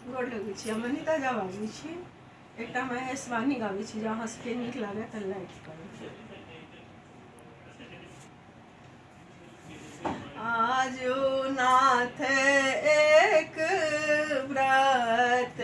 गोड़ लगै छी, हम अनिता झा बाजै छी। एकटा महेश वाणी गाबै छी, जे अहाँ सबके नीक लागत तऽ लाइक करू। आजू नाथ एक व्रत